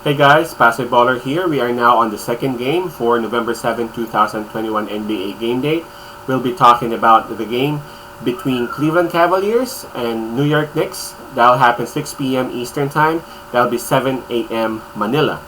Hey guys, Passive Baller here. We are now on the second game for November 7, 2021 NBA game date. We'll be talking about the game between Cleveland Cavaliers and New York Knicks. That'll happen 6 p.m. Eastern Time. That'll be 7 a.m. Manila.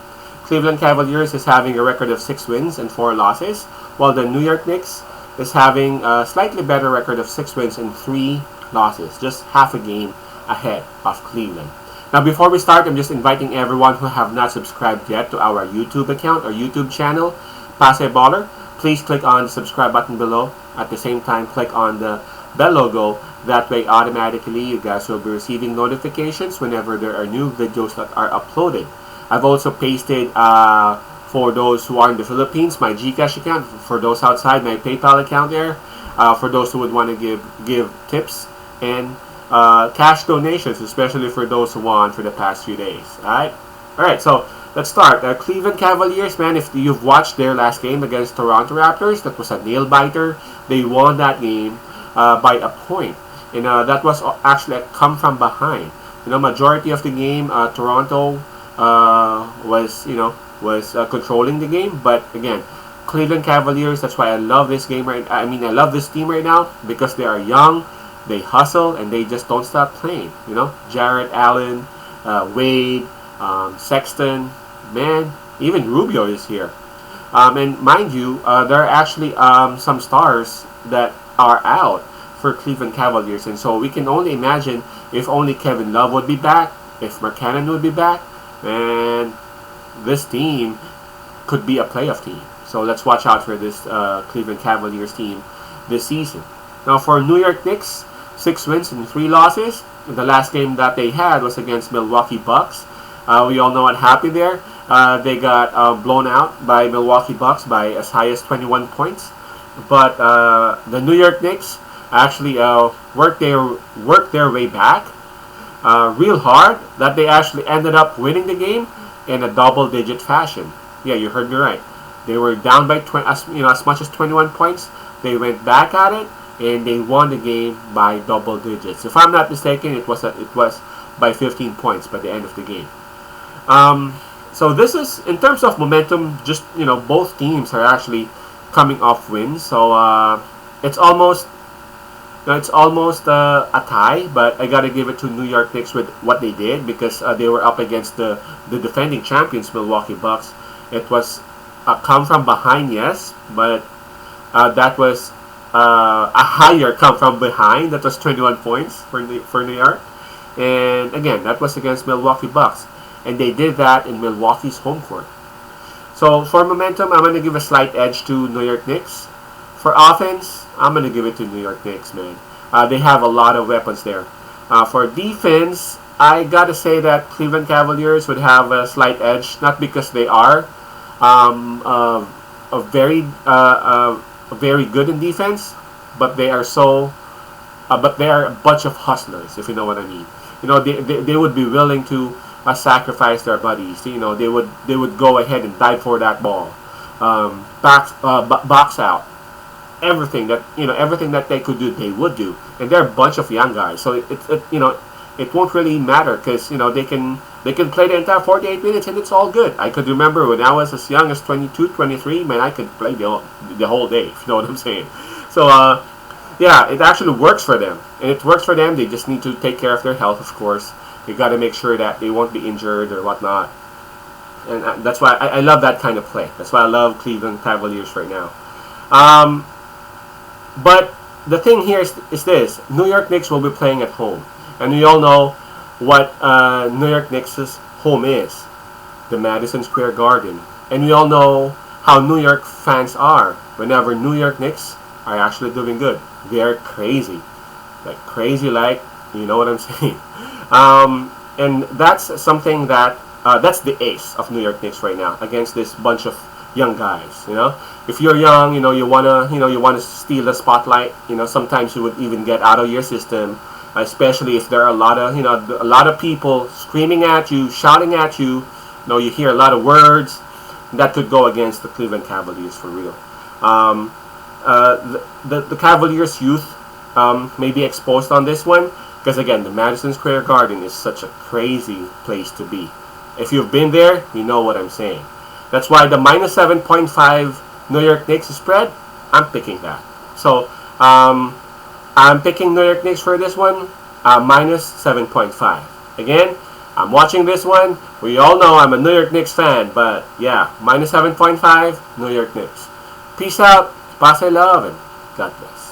Cleveland Cavaliers is having a record of 6 wins and 4 losses, while the New York Knicks is having a slightly better record of 6 wins and 3 losses, just half a game ahead of Cleveland. Now, before we start, I'm just inviting everyone who have not subscribed yet to our YouTube account or YouTube channel, Passe Baller. Please click on the subscribe button below. At the same time, click on the bell logo. That way, automatically, you guys will be receiving notifications whenever there are new videos that are uploaded. I've also pasted, for those who are in the Philippines, my GCash account. For those outside, my PayPal account there. For those who would want to give tips and cash donations, especially for those who won for the past few days. Alright, so let's start. Cleveland Cavaliers, man, if you've watched their last game against Toronto Raptors, that was a nail-biter. They won that game by a point. And that was actually a come from behind. Majority of the game, Toronto was controlling the game. But again, Cleveland Cavaliers, that's why I love this game I love this team right now, because they are young. They hustle and they just don't stop playing. Jarrett Allen, Wade, Sexton, man, even Rubio is here. And mind you, there are actually some stars that are out for Cleveland Cavaliers, and so we can only imagine if only Kevin Love would be back, if Markkanen would be back, and this team could be a playoff team. So let's watch out for this Cleveland Cavaliers team this season. Now for New York Knicks, 6 wins and 3 losses. The last game that they had was against Milwaukee Bucks. We all know what happened there. They got blown out by Milwaukee Bucks by as high as 21 points. But the New York Knicks actually worked their way back real hard, that they actually ended up winning the game in a double-digit fashion. Yeah, you heard me right. They were down by as much as 21 points. They went back at it, and they won the game by double digits. If I'm not mistaken, it was by 15 points by the end of the game. So this is, in terms of momentum, just both teams are actually coming off wins. So it's almost a tie, but I gotta give it to New York Knicks with what they did, because they were up against the defending champions Milwaukee Bucks. It was a come from behind, yes, but that was a higher come from behind. That was 21 points for New York, and again, that was against Milwaukee Bucks, and they did that in Milwaukee's home court. So for momentum, I'm gonna give a slight edge to New York Knicks. For offense, I'm gonna give it to New York Knicks, man. They have a lot of weapons there. For defense, I gotta say that Cleveland Cavaliers would have a slight edge, not because they are very good in defense, but they are a bunch of hustlers, if you know what I mean. They would be willing to sacrifice their bodies. They would go ahead and dive for that ball, box out, everything that they could do, they would do. And they're a bunch of young guys, so it won't really matter, because they can play the entire 48 minutes and it's all good. I could remember when I was as young as 22, 23, man, I could play the whole day, if you know what I'm saying. So yeah, it actually works for them, and it works for them. They just need to take care of their health, of course. You got to make sure that they won't be injured or whatnot, and that's why I love that kind of play. That's why I love Cleveland Cavaliers right now. But the thing here is this: New York Knicks will be playing at home, and we all know what New York Knicks' home is, the Madison Square Garden. And we all know how New York fans are whenever New York Knicks are actually doing good. They're crazy. Like, you know what I'm saying. And that's something that's the ace of New York Knicks right now against this bunch of young guys. If you're young, you wanna steal the spotlight. Sometimes you would even get out of your system, especially if there are a lot of people screaming at you, shouting at you. You hear a lot of words that could go against the Cleveland Cavaliers for real. The Cavaliers youth may be exposed on this one, because again, the Madison Square Garden is such a crazy place to be. If you've been there, you know what I'm saying. That's why the minus 7.5 New York Knicks spread, I'm picking that. So, I'm picking New York Knicks for this one, minus 7.5. Again, I'm watching this one. We all know I'm a New York Knicks fan, but yeah, minus 7.5, New York Knicks. Peace out, pase love, and God bless.